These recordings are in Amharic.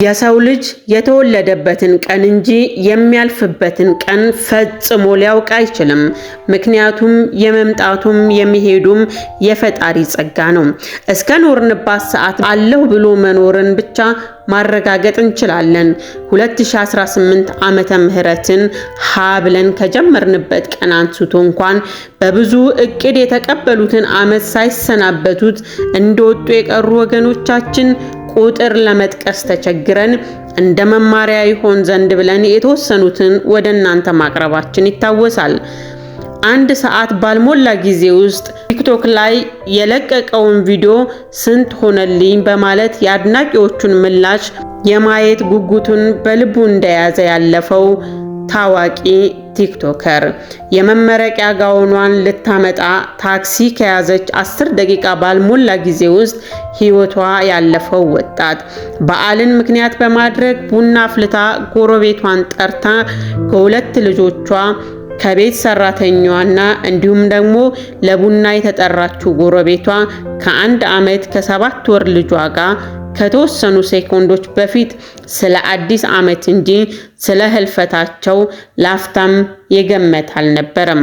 የሰው ልጅ የተወለደበትን ቀን እንጂ የሚያልፍበትን ቀን ፈጽሞ ሊያውቅ አይችልም። ምክንያቱም የመምጣቱም የሚሄዱም የፈጣሪ ጸጋ ነው። እስከ ኖርንባት ሰዓት አለሁ ብሎ መኖርን ብቻ ማረጋገጥ እንችላለን። 2018 ዓመተ ምህረትን ሀ ብለን ከጀመርንበት ቀን አንስቶ እንኳን በብዙ እቅድ የተቀበሉትን ዓመት ሳይሰናበቱት እንደወጡ የቀሩ ወገኖቻችን ቁጥር ለመጥቀስ ተቸግረን እንደ መማሪያ ይሆን ዘንድ ብለን የተወሰኑትን ወደ እናንተ ማቅረባችን ይታወሳል። አንድ ሰዓት ባልሞላ ጊዜ ውስጥ ቲክቶክ ላይ የለቀቀውን ቪዲዮ ስንት ሆነልኝ በማለት የአድናቂዎቹን ምላሽ የማየት ጉጉቱን በልቡ እንደያዘ ያለፈው ታዋቂ ቲክቶከር የመመረቂያ ጋውኗን ልታመጣ ታክሲ ከያዘች 10 ደቂቃ ባልሞላ ጊዜ ውስጥ ህይወቷ ያለፈው ወጣት በዓልን ምክንያት በማድረግ ቡና አፍልታ ጎረቤቷን ጠርታ ከሁለት ልጆቿ ከቤት ሰራተኛዋና እንዲሁም ደግሞ ለቡና የተጠራችው ጎረቤቷ ከ1 ዓመት ከ7 ወር ልጇ ጋር ከተወሰኑ ሴኮንዶች በፊት ስለ አዲስ ዓመት እንጂ ስለ ህልፈታቸው ላፍታም የገመት አልነበረም።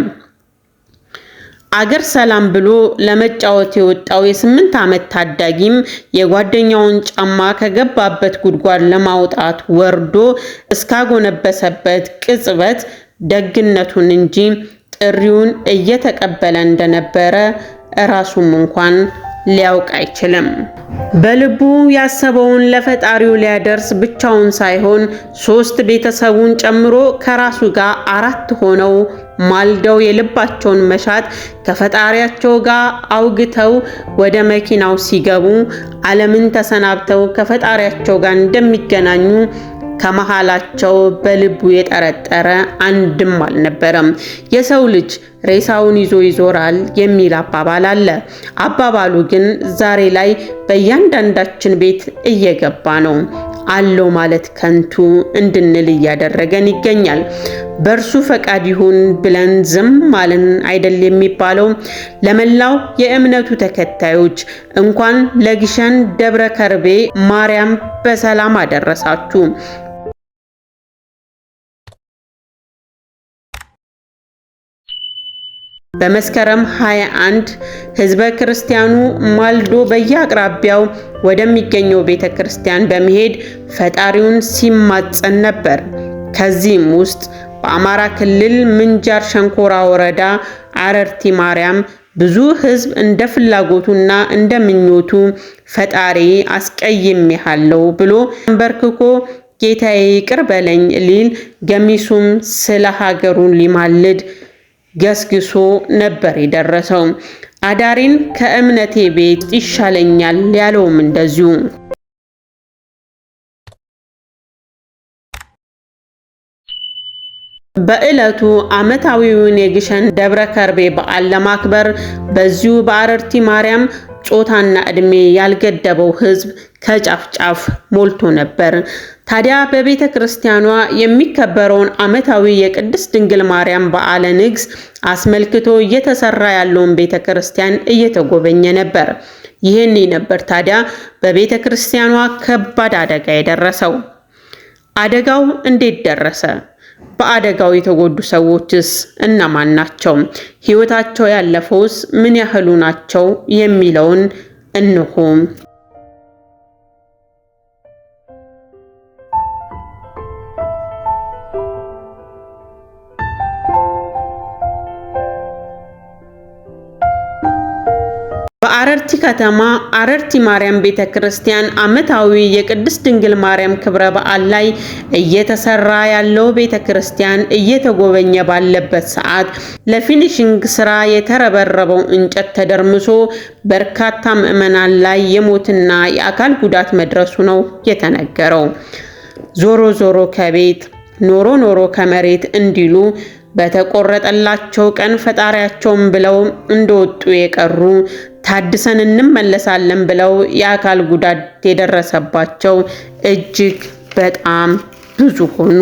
አገር ሰላም ብሎ ለመጫወት የወጣው የ8 ዓመት ታዳጊም የጓደኛውን ጫማ ከገባበት ጉድጓድ ለማውጣት ወርዶ እስካጎነበሰበት ቅጽበት ደግነቱን እንጂ ጥሪውን እየተቀበለ እንደነበረ ራሱም እንኳን ሊያውቅ አይችልም። በልቡ ያሰበውን ለፈጣሪው ሊያደርስ ብቻውን ሳይሆን 3 ቤተሰቡን ጨምሮ ከራሱ ጋር 4 ሆነው ማልደው የልባቸውን መሻት ከፈጣሪያቸው ጋር አውግተው ወደ መኪናው ሲገቡ ዓለምን ተሰናብተው ከፈጣሪያቸው ጋር እንደሚገናኙ ከመሃላቸው በልቡ የጠረጠረ አንድም አልነበረም። የሰው ልጅ ሬሳውን ይዞ ይዞራል የሚል አባባል አለ። አባባሉ ግን ዛሬ ላይ በእያንዳንዳችን ቤት እየገባ ነው። አለው ማለት ከንቱ እንድንል እያደረገን ይገኛል። በእርሱ ፈቃድ ይሁን ብለን ዝም ማለን አይደል የሚባለው። ለመላው የእምነቱ ተከታዮች እንኳን ለግሸን ደብረ ከርቤ ማርያም በሰላም አደረሳችሁ። በመስከረም 21 ህዝበ ክርስቲያኑ ማልዶ በየአቅራቢያው ወደሚገኘው ቤተክርስቲያን በመሄድ ፈጣሪውን ሲማጸን ነበር። ከዚህም ውስጥ በአማራ ክልል ምንጃር ሸንኮራ ወረዳ አረርቲ ማርያም ብዙ ህዝብ እንደ ፍላጎቱና እንደ ምኞቱ ፈጣሪ አስቀይሜሃለሁ ብሎ አንበርክኮ ጌታዬ ይቅር በለኝ ሊል ገሚሱም ስለ ሀገሩን ሊማልድ ገስግሶ ነበር የደረሰው። አዳሪን ከእምነቴ ቤት ይሻለኛል ያለውም እንደዚሁ። በዕለቱ ዓመታዊውን የግሸን ደብረ ከርቤ በዓል ለማክበር በዚሁ በአረርቲ ማርያም ጾታና ዕድሜ ያልገደበው ህዝብ ከጫፍ ጫፍ ሞልቶ ነበር። ታዲያ በቤተ ክርስቲያኗ የሚከበረውን ዓመታዊ የቅድስት ድንግል ማርያም በዓለ ንግስ አስመልክቶ እየተሰራ ያለውን ቤተ ክርስቲያን እየተጎበኘ ነበር። ይህኔ ነበር ታዲያ በቤተ ክርስቲያኗ ከባድ አደጋ የደረሰው። አደጋው እንዴት ደረሰ? በአደጋው የተጎዱ ሰዎችስ እነማን ናቸው? ህይወታቸው ያለፈውስ ምን ያህሉ ናቸው? የሚለውን እንሆ። በአረርቲ ከተማ አረርቲ ማርያም ቤተክርስቲያን ዓመታዊ የቅድስት ድንግል ማርያም ክብረ በዓል ላይ እየተሰራ ያለው ቤተክርስቲያን እየተጎበኘ ባለበት ሰዓት ለፊኒሺንግ ስራ የተረበረበው እንጨት ተደርምሶ በርካታ ምዕመናን ላይ የሞትና የአካል ጉዳት መድረሱ ነው የተነገረው። ዞሮ ዞሮ ከቤት ኖሮ ኖሮ ከመሬት እንዲሉ በተቆረጠላቸው ቀን ፈጣሪያቸውን ብለው እንደወጡ የቀሩ ታድሰን እንመለሳለን ብለው የአካል ጉዳት የደረሰባቸው እጅግ በጣም ብዙ ሆኑ።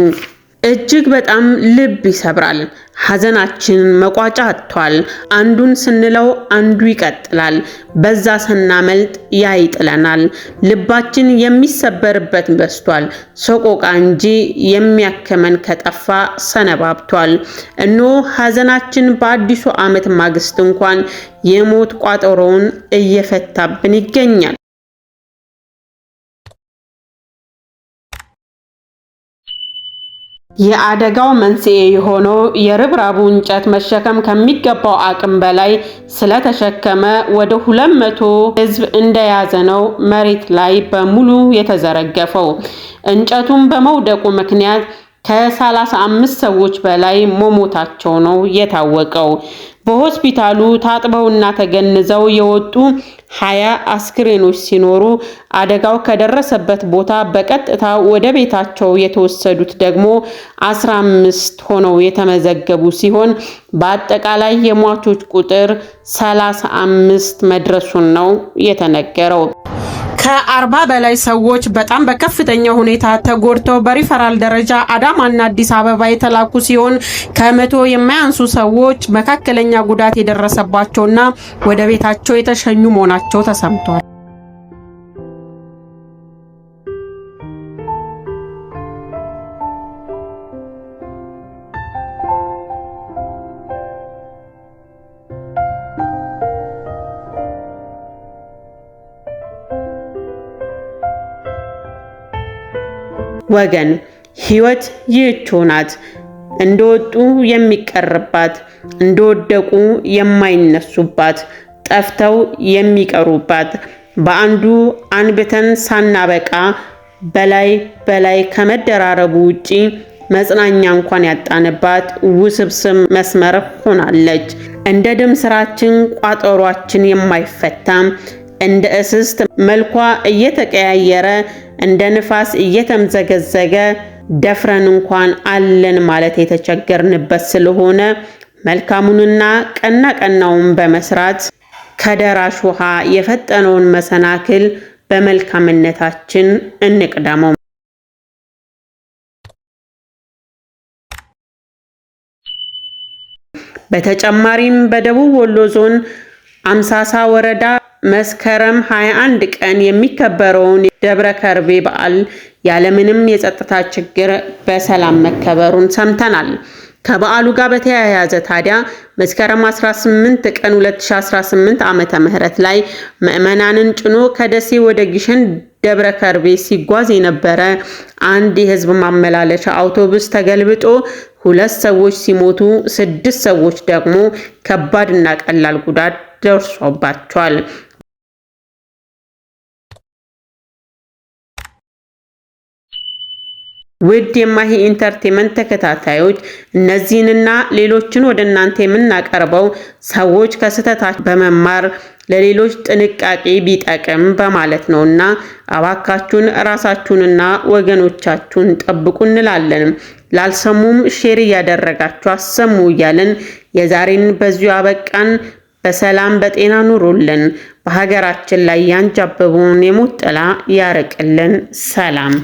እጅግ በጣም ልብ ይሰብራል። ሐዘናችን መቋጫ አጥቷል። አንዱን ስንለው አንዱ ይቀጥላል። በዛ ስናመልጥ ያ ይጥለናል። ልባችን የሚሰበርበት በስቷል። ሰቆቃ እንጂ የሚያከመን ከጠፋ ሰነባብቷል። እነሆ ሐዘናችን በአዲሱ ዓመት ማግስት እንኳን የሞት ቋጠሮውን እየፈታብን ይገኛል። የአደጋው መንስኤ የሆነው የርብራቡ እንጨት መሸከም ከሚገባው አቅም በላይ ስለተሸከመ ወደ 200 ሕዝብ እንደያዘ ነው መሬት ላይ በሙሉ የተዘረገፈው። እንጨቱን በመውደቁ ምክንያት ከ35 ሰዎች በላይ መሞታቸው ነው የታወቀው። በሆስፒታሉ ታጥበውና ተገንዘው የወጡ 20 አስክሬኖች ሲኖሩ አደጋው ከደረሰበት ቦታ በቀጥታ ወደ ቤታቸው የተወሰዱት ደግሞ 15 ሆነው የተመዘገቡ ሲሆን በአጠቃላይ የሟቾች ቁጥር 35 መድረሱን ነው የተነገረው። ከ40 በላይ ሰዎች በጣም በከፍተኛ ሁኔታ ተጎድተው በሪፈራል ደረጃ አዳማና አዲስ አበባ የተላኩ ሲሆን ከ100 የማያንሱ ሰዎች መካከለኛ ጉዳት የደረሰባቸውና ወደ ቤታቸው የተሸኙ መሆናቸው ተሰምቷል። ወገን ሕይወት ይህች ናት። እንደወጡ የሚቀርባት፣ እንደወደቁ የማይነሱባት፣ ጠፍተው የሚቀሩባት፣ በአንዱ አንብተን ሳናበቃ በላይ ከመደራረቡ ውጪ መጽናኛ እንኳን ያጣንባት ውስብስብ መስመር ሆናለች። እንደ ደም ስራችን ቋጠሯችን የማይፈታ እንደ እስስት መልኳ እየተቀያየረ እንደ ንፋስ እየተምዘገዘገ ደፍረን እንኳን አለን ማለት የተቸገርንበት ስለሆነ መልካሙንና ቀናውን በመስራት ከደራሽ ውሃ የፈጠነውን መሰናክል በመልካምነታችን እንቅደመው። በተጨማሪም በደቡብ ወሎ ዞን አምሳሳ ወረዳ መስከረም 21 ቀን የሚከበረውን ደብረ ከርቤ በዓል ያለምንም የጸጥታ ችግር በሰላም መከበሩን ሰምተናል። ከበዓሉ ጋር በተያያዘ ታዲያ መስከረም 18 ቀን 2018 ዓመተ ምህረት ላይ ምዕመናንን ጭኖ ከደሴ ወደ ግሸን ደብረ ከርቤ ሲጓዝ የነበረ አንድ የህዝብ ማመላለሻ አውቶቡስ ተገልብጦ 2 ሰዎች ሲሞቱ 6 ሰዎች ደግሞ ከባድና ቀላል ጉዳት ደርሶባቸዋል። ውድ የማሂ ኢንተርቴይንመንት ተከታታዮች እነዚህንና ሌሎችን ወደ እናንተ የምናቀርበው ሰዎች ከስህተታቸው በመማር ለሌሎች ጥንቃቄ ቢጠቅም በማለት ነውና አባካችሁን ራሳችሁንና ወገኖቻችሁን ጠብቁ እንላለን። ላልሰሙም ሼር እያደረጋችሁ አሰሙ እያልን የዛሬን በዚሁ አበቃን። በሰላም በጤና ኑሩልን። በሀገራችን ላይ ያንጃበበውን የሞት ጥላ ያርቅልን። ሰላም